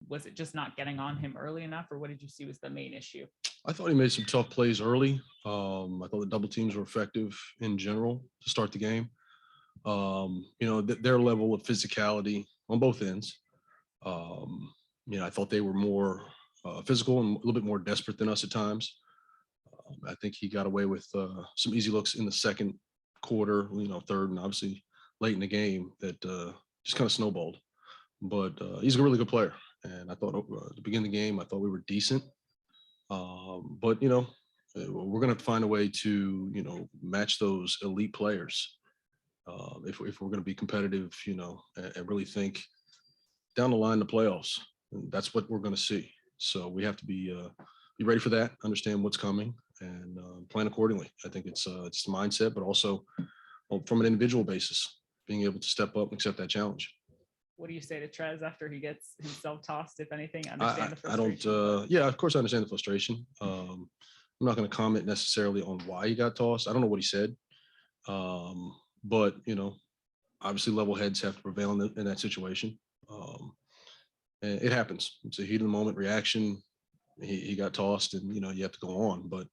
Was it just not getting on him early enough, or what did you see was the main issue? I thought he made some tough plays early. I thought the double teams were effective in general to start the game. Their level of physicality on both ends. Um, I thought they were more physical and a little bit more desperate than us at times. I think he got away with some easy looks in the second quarter, third, and obviously late in the game that just kind of snowballed. But he's a really good player. And I thought at the beginning of the game, I thought we were decent. But we're going to have to find a way to, match those elite players if we're going to be competitive, and really think down the line the playoffs. And that's what we're going to see. So we have to be ready for that, understand what's coming, and plan accordingly. I think it's mindset, but also from an individual basis, being able to step up and accept that challenge. What do you say to Trez after he gets himself tossed, if anything? Understand the I frustration. don't. Yeah, of course I understand the frustration. I'm not going to comment necessarily on why he got tossed. I don't know what he said, but obviously level heads have to prevail in that situation. And it happens. It's a heat of the moment reaction. He got tossed, and you have to go on. But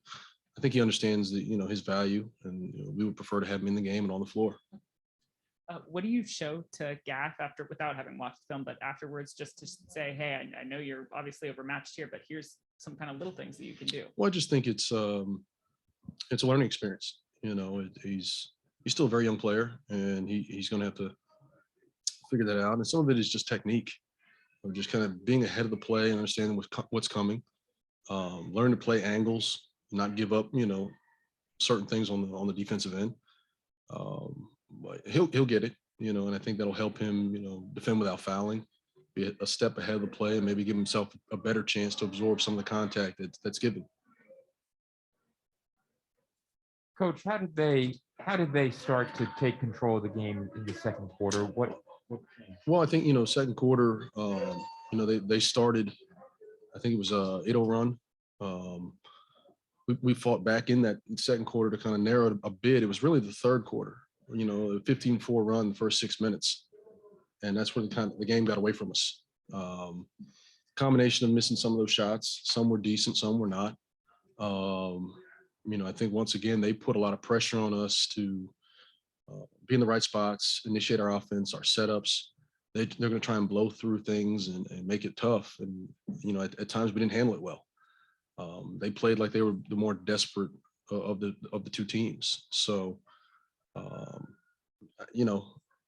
I think he understands that his value, and we would prefer to have him in the game and on the floor. What do you show to Gaff after, without having watched the film, but afterwards, just to say, hey, I know you're obviously overmatched here, but here's some kind of little things that you can do? Well, I just think it's a learning experience. He's still a very young player, and he's going to have to figure that out. And some of it is just technique, of just kind of being ahead of the play and understanding what's coming. Learn to play angles, not give up, certain things on the defensive end. But he'll get it, and I think that'll help him, defend without fouling, be a step ahead of the play, and maybe give himself a better chance to absorb some of the contact that's given. Coach, how did they start to take control of the game in the second quarter? What Well, I think second quarter, they started. I think it was a 8-0 run. We fought back in that second quarter to kind of narrow it a bit. It was really the third quarter. A 15-4 run the first 6 minutes, and that's where the game got away from us. Combination of missing some of those shots. Some were decent, some were not. I think once again they put a lot of pressure on us to be in the right spots, initiate our offense, our setups. They're going to try and blow through things and make it tough. And at times we didn't handle it well. They played like they were the more desperate of the two teams. So.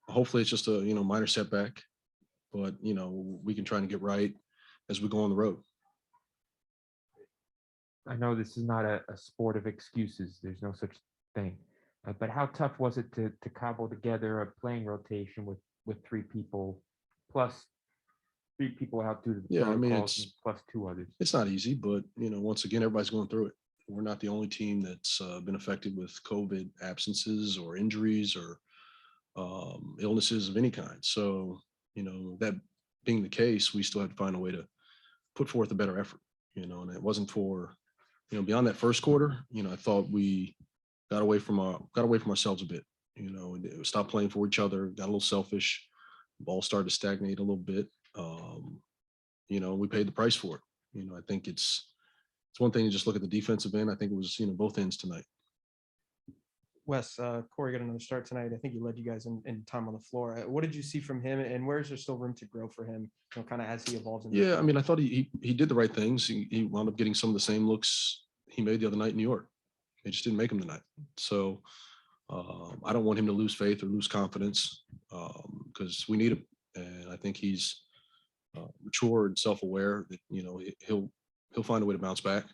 Hopefully it's just a minor setback, but we can try and get right as we go on the road. I know this is not a sport of excuses. There's no such thing. But how tough was it to cobble together a playing rotation with three people plus three people out due to the protocols plus two others? It's not easy, but once again, everybody's going through it. We're not the only team that's been affected with COVID absences or injuries or illnesses of any kind. So, that being the case, we still have to find a way to put forth a better effort, and it wasn't for, beyond that first quarter, I thought we got away from ourselves a bit, stopped playing for each other, got a little selfish, ball started to stagnate a little bit. We paid the price for it. I think it's one thing to just look at the defensive end. I think it was, both ends tonight. Wes, Corey got another start tonight. I think he led you guys in time on the floor. What did you see from him, and where is there still room to grow for him, kind of as he evolves? Yeah, I thought he did the right things. He wound up getting some of the same looks he made the other night in New York. He just didn't make them tonight. So I don't want him to lose faith or lose confidence because we need him. And I think he's mature and self-aware that, he'll find a way to bounce back.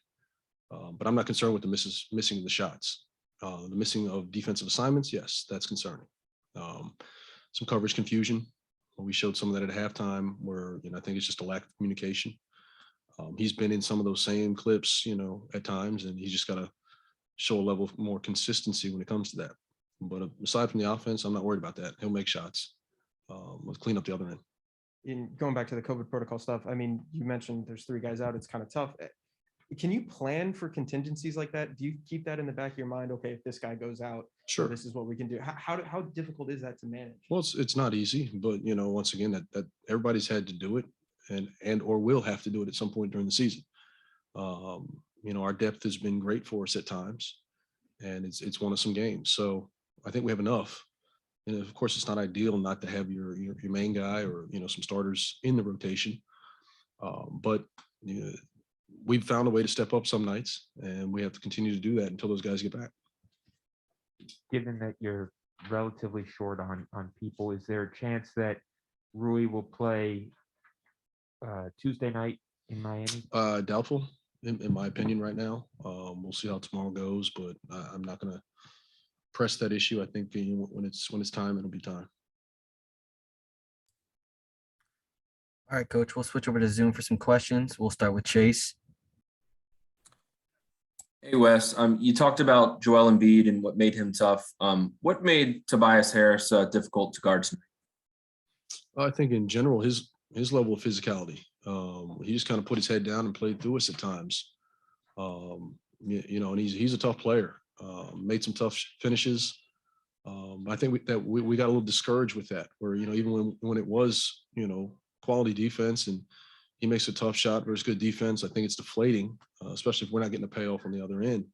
But I'm not concerned with the missing of the shots. The missing of defensive assignments, yes, that's concerning. Some coverage confusion. We showed some of that at halftime where, I think it's just a lack of communication. He's been in some of those same clips, at times, and he's just got to show a level of more consistency when it comes to that. But aside from the offense, I'm not worried about that. He'll make shots. Let's clean up the other end. In going back to the COVID protocol stuff, you mentioned there's three guys out. It's kind of tough. Can you plan for contingencies like that? Do you keep that in the back of your mind? Okay, if this guy goes out, sure, this is what we can do. How difficult is that to manage? Well, it's not easy, but once again, that everybody's had to do it. and or will have to do it at some point during the season. Our depth has been great for us at times, and it's won us some games. So I think we have enough. And of course, it's not ideal not to have your main guy or some starters in the rotation, but we've found a way to step up some nights, and we have to continue to do that until those guys get back. Given that you're relatively short on people, is there a chance that Rui will play Tuesday night in Miami? Doubtful, in my opinion, right now. We'll see how tomorrow goes, but I'm not going to press that issue. I think when it's time, it'll be time. All right, Coach, we'll switch over to Zoom for some questions. We'll start with Chase. Hey, Wes. You talked about Joel Embiid and what made him tough. What made Tobias Harris difficult to guard tonight? I think in general, his level of physicality. He just kind of put his head down and played through us at times. And he's a tough player. Made some tough finishes. I think we got a little discouraged with that, where even when it was quality defense and he makes a tough shot versus good defense, I think it's deflating, especially if we're not getting a payoff on the other end.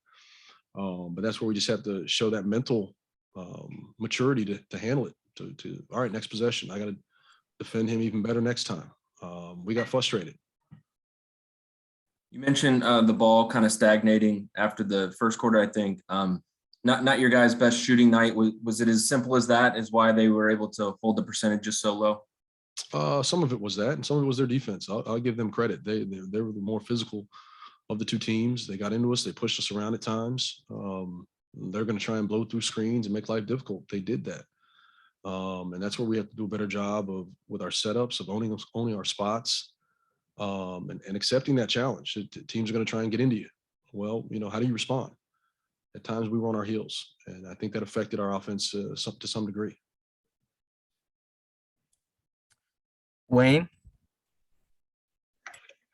But that's where we just have to show that mental maturity to handle it. To all right, next possession, I got to defend him even better next time. We got frustrated. You mentioned the ball kind of stagnating after the first quarter, I think. Not your guys' best shooting night. Was it as simple as that, is why they were able to hold the percentages so low? Some of it was that, and some of it was their defense. I'll give them credit. They were the more physical of the two teams. They got into us. They pushed us around at times. They're going to try and blow through screens and make life difficult. They did that. And that's where we have to do a better job with our setups, of owning our spots, and accepting that challenge. Teams are going to try and get into you. Well, how do you respond? At times we were on our heels, and I think that affected our offense to some degree. Wayne.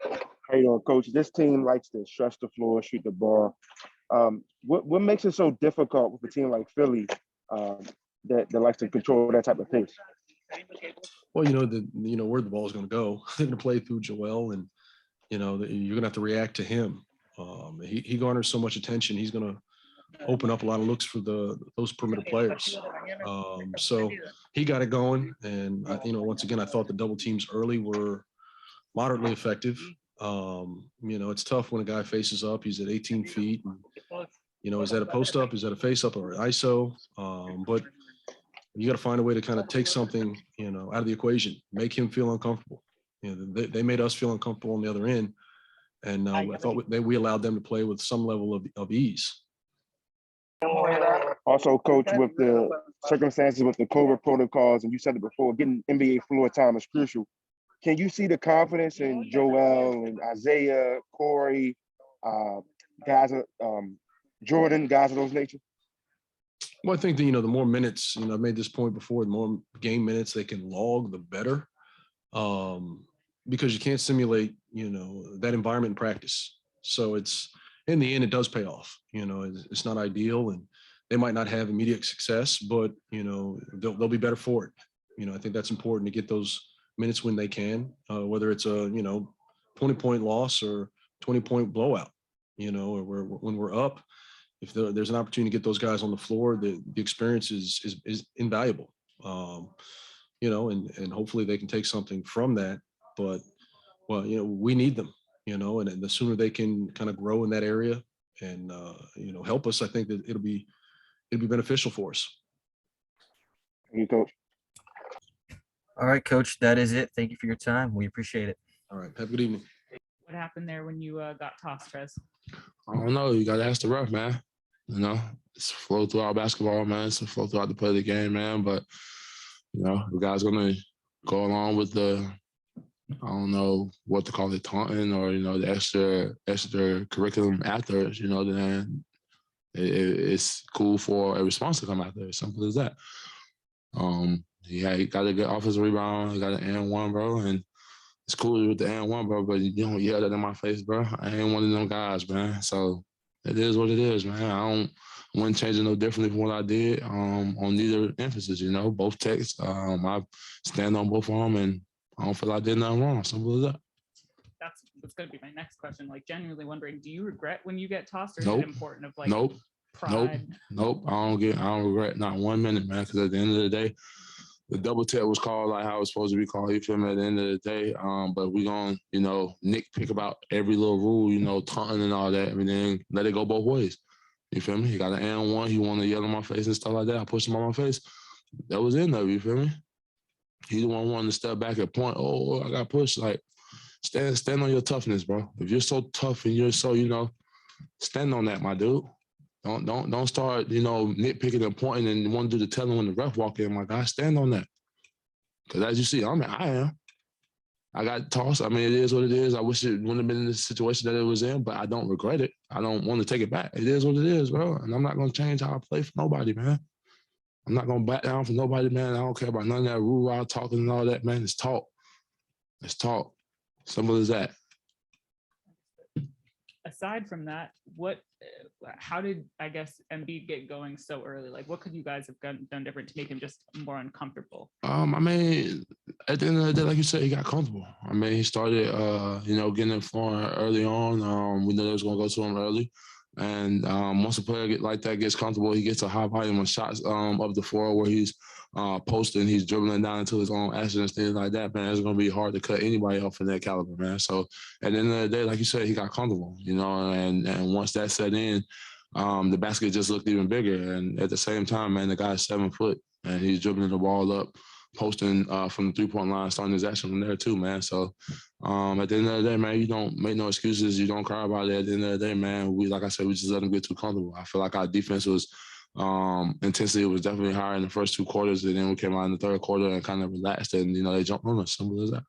How you doing, Coach? This team likes to stretch the floor, shoot the ball. What makes it so difficult with a team like Philly that likes to control that type of pace? Well, where the ball is going to go. They're going to play through Joel, and you're going to have to react to him. He garners so much attention. He's going to open up a lot of looks for those perimeter players. So he got it going, and once again, I thought the double teams early were moderately effective. It's tough when a guy faces up. He's at 18 feet. And, is that a post up? Is that a face up or an ISO? But you got to find a way to kind of take something, out of the equation, make him feel uncomfortable. They made us feel uncomfortable on the other end, and I thought we allowed them to play with some level of ease. Also, Coach, with the circumstances with the COVID protocols, and you said it before, getting NBA floor time is crucial. Can you see the confidence in Joel and Isaiah, Corey, guys, Jordan, guys of those nature? Well, I think the more minutes, I've made this point before, the more game minutes they can log, the better, because you can't simulate, that environment in practice. So it's, in the end, it does pay off. It's not ideal, and they might not have immediate success, but they'll be better for it. I think that's important to get those minutes when they can, whether it's a 20-point loss or 20-point blowout. Or when we're up, if there's an opportunity to get those guys on the floor, the experience is invaluable. And hopefully they can take something from that. But we need them. And the sooner they can kind of grow in that area and help us, I think that it'll be beneficial for us. Thank you, Coach. All right, Coach, that is it. Thank you for your time. We appreciate it. All right. Have a good evening. What happened there when you got tossed, Trez? I don't know. You got to ask the ref, man. It's flow throughout basketball, man. It's a flow throughout the play of the game, man. But, the guy's going to go along with I don't know what to call it, taunting or, the extra curriculum after, then it's cool for a response to come out there. Simple as that. He got a good offensive rebound. He got an and-1, bro, and it's cool with the and-1, bro, but you don't yell that in my face, bro. I ain't one of them guys, man. So it is what it is, man. I wouldn't change it no differently from what I did on neither emphasis, both texts. I stand on both of them, and I don't feel like I did nothing wrong. Simple as that. That's going to be my next question. Like, genuinely wondering, do you regret when you get tossed, or is Nope. it important of like Nope. pride? Nope. I don't regret not 1 minute, man. Because at the end of the day, the double tap was called like how it was supposed to be called. You feel me? At the end of the day, but we gonna, nitpick about every little rule, taunting and all that, everything. Let it go both ways. You feel me? He got an and one. He wanted to yell in my face and stuff like that. I pushed him on my face. That was in there. You feel me? He the one wanting to step back and point. Oh, I got pushed. Like, stand on your toughness, bro. If you're so tough and you're so, stand on that, my dude. Don't start, nitpicking and pointing and want to do the telling when the ref walk in. My guy, stand on that. Because as you see, I am. I got tossed. I mean, it is what it is. I wish it wouldn't have been in the situation that it was in, but I don't regret it. I don't want to take it back. It is what it is, bro. And I'm not going to change how I play for nobody, man. I'm not going to back down for nobody, man. I don't care about none of that rule talking and all that, man. It's talk. It's talk. Simple as that. Aside from that, how did, I guess, Embiid get going so early? Like, what could you guys have done different to make him just more uncomfortable? I mean, at the end of the day, like you said, he got comfortable. I mean, he started, getting in flooring early on. We knew they was going to go to him early. And once a player gets comfortable, he gets a high volume of shots up the floor where he's posting, he's dribbling down into his own accidents, things like that, man. It's going to be hard to cut anybody off in that caliber, man. So at the end of the day, like you said, he got comfortable, and once that set in, the basket just looked even bigger. And at the same time, man, the guy's 7 foot and he's dribbling the ball up, posting from the 3-point line, starting his action from there too, man. So at the end of the day, man, you don't make no excuses. You don't cry about it. At the end of the day, man, we just let him get too comfortable. I feel like our defense was intensity was definitely higher in the first 2 quarters, and then we came out in the third quarter and kind of relaxed, and they jumped on us. Simple as that.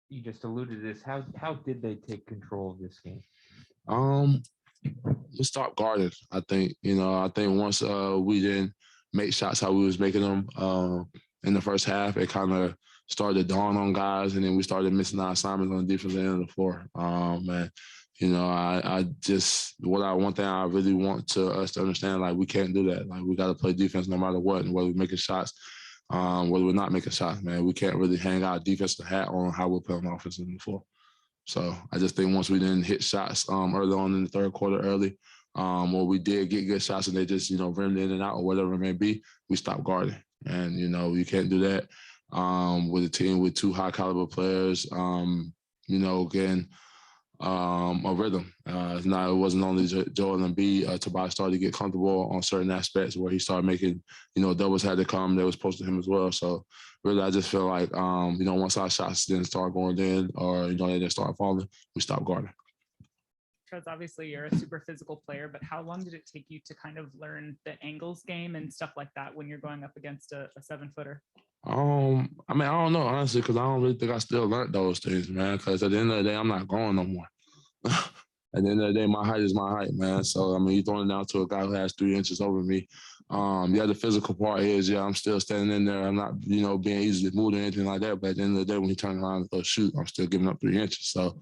You just alluded to this. How did they take control of this game? We stopped guarding. I think once we didn't make shots how we was making them in the first half, it kind of started to dawn on guys, and then we started missing our assignments on the defensive end of the floor. And one thing I really want us to understand, like, we can't do that. Like, we got to play defense no matter what, and whether we're making shots, whether we're not making shots, man. We can't really hang our defensive hat on how we're playing offense on the floor. So I just think once we didn't hit shots early on in the third quarter or we did get good shots and they just, rimmed in and out or whatever it may be, we stopped guarding. And, you can't do that with a team with 2 high caliber players, again, a rhythm. It wasn't only Joel Embiid. Tobias started to get comfortable on certain aspects where he started making, doubles had to come. That was supposed to him as well. So really, I just feel like, once our shots didn't start going in or, they didn't start falling, we stopped guarding. Because obviously you're a super physical player, but how long did it take you to kind of learn the angles game and stuff like that when you're going up against a 7-footer? I don't know, honestly, because I don't really think I still learned those things, man, because at the end of the day, I'm not growing no more. At the end of the day, my height is my height, man. So, you're throwing it down to a guy who has 3 inches over me. The physical part is, I'm still standing in there. I'm not, being easily moved or anything like that. But at the end of the day, when he turns around and goes shoot, I'm still giving up 3 inches. So,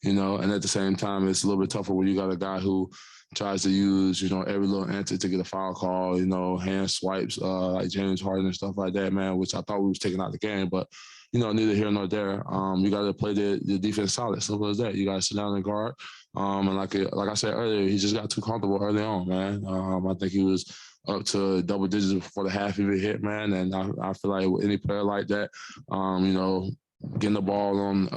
and at the same time, it's a little bit tougher when you got a guy who tries to use, every little answer to get a foul call, hand swipes, like James Harden and stuff like that, man, which I thought we was taking out the game. But, neither here nor there. You got to play the defense solid. Simple as that. You got to sit down and guard. And like I said earlier, he just got too comfortable early on, man. I think he was up to double digits before the half even hit, man. And I feel like with any player like that, getting the ball on,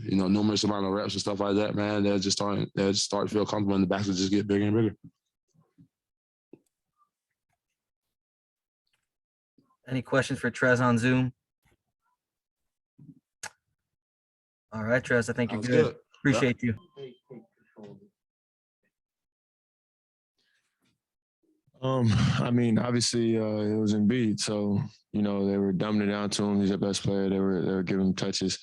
numerous amount of reps and stuff like that, man, they'll just start to feel comfortable and the backs will just get bigger and bigger. Any questions for Trez on Zoom? All right, Trez, I think you're good. Appreciate you. Obviously, it was Embiid, so they were dumbing it down to him. He's the best player. They were giving him touches.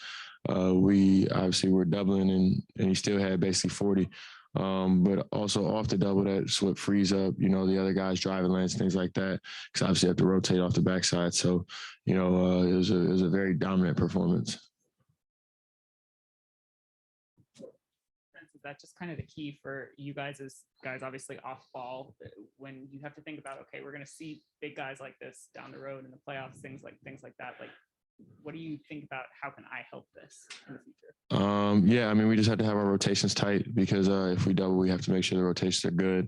We obviously were doubling, and he still had basically 40. But also off the double, that's what frees up, the other guys driving lanes, things like that. Because obviously you have to rotate off the backside. So, it was a very dominant performance. is that just kind of the key for you guys as guys obviously off ball when you have to think about, okay, we're going to see big guys like this down the road in the playoffs, things like that. Like, what do you think about how can I help this in the future? Yeah, I mean, we just have to have our rotations tight because if we double, we have to make sure the rotations are good.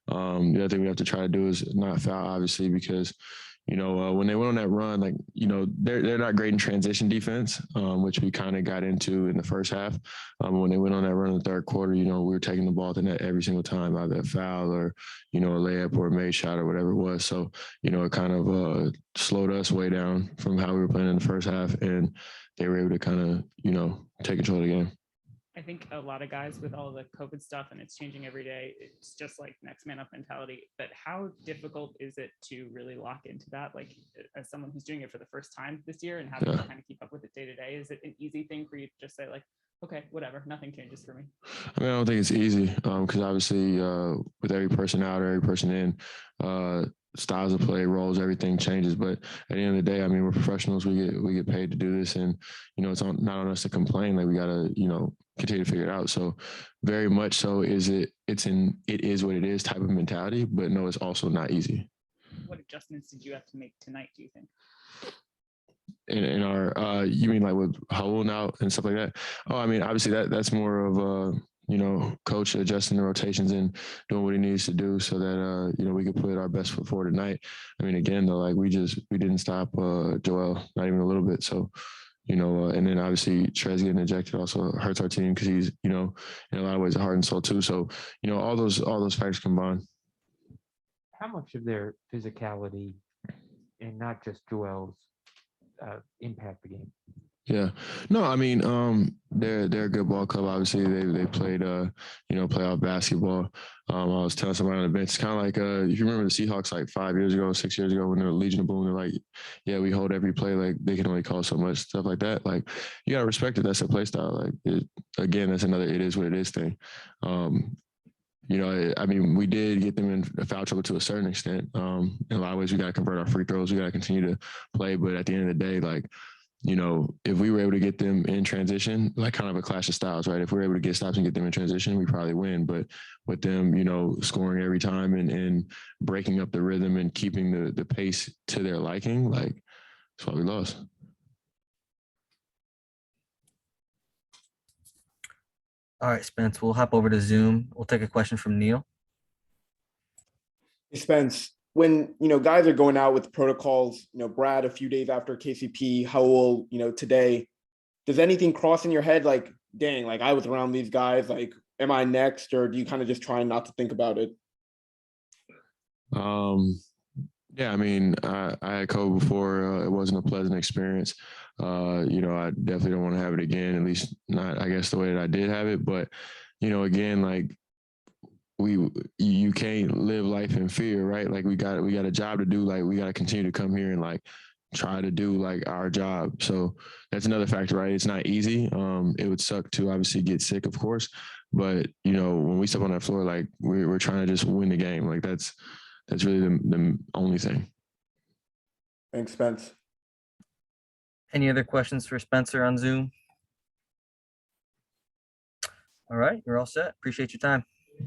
The other thing we have to try to do is not foul, obviously, because when they went on that run, like, they're not great in transition defense, which we kind of got into in the first half. When they went on that run in the third quarter, we were taking the ball to net every single time, either a foul or, a layup or a made shot or whatever it was. So, it kind of slowed us way down from how we were playing in the first half. And they were able to kind of, take control of the game. I think a lot of guys with all the COVID stuff and it's changing every day, it's just like next man up mentality. But how difficult is it to really lock into that? Like, as someone who's doing it for the first time this year and having to kind of keep up with it day to day, is it an easy thing for you to just say like, okay, whatever, nothing changes for me? I mean, I don't think it's easy because obviously with every person out or every person in, styles of play, roles, everything changes. But at the end of the day, I mean, we're professionals. We get paid to do this, and it's not on us to complain. Like, we gotta continue to figure it out. So very much so it is what it is type of mentality. But no, it's also not easy. What adjustments did you have to make tonight, do you think? In our you mean like with Harrell now and stuff like that? Oh, I mean, obviously that's more of coach adjusting the rotations and doing what he needs to do so that we could put our best foot forward tonight. I mean, again though, like we didn't stop Joel, not even a little bit. So and then obviously Trez getting ejected also hurts our team because he's in a lot of ways a heart and soul too. So all those factors combined. How much of their physicality and not just Joel's impact the game? Yeah, no, I mean, they're a good ball club. Obviously, they played playoff basketball. I was telling somebody on the bench, it's kind of like if you remember the Seahawks like 5 years ago, 6 years ago when they were Legion of Boom, they're like, yeah, we hold every play. Like they can only call so much stuff like that. Like you gotta respect it. That's a play style. Like again, that's another it is what it is thing. I mean, we did get them in foul trouble to a certain extent. In a lot of ways, we got to convert our free throws. We got to continue to play. But at the end of the day, like, if we were able to get them in transition, like kind of a clash of styles, right? If we were able to get stops and get them in transition, we probably win. But with them, scoring every time and breaking up the rhythm and keeping the pace to their liking, like, that's why we lost. All right, Spence, we'll hop over to Zoom. We'll take a question from Neil. Hey, Spence, when, guys are going out with protocols, Brad a few days after KCP, Harrell, today, does anything cross in your head like, dang, like I was around these guys, like, am I next? Or do you kind of just try not to think about it? Yeah, I mean, I had COVID before. It wasn't a pleasant experience. I definitely don't want to have it again, at least not, I guess, the way that I did have it. But, again, like you can't live life in fear, right? Like we got a job to do. Like we got to continue to come here and like try to do like our job. So that's another factor, right? It's not easy. It would suck to obviously get sick, of course. But, when we step on that floor, like we're trying to just win the game. Like that's really the only thing. Thanks, Spence. Any other questions for Spencer on Zoom? All right, you're all set. Appreciate your time.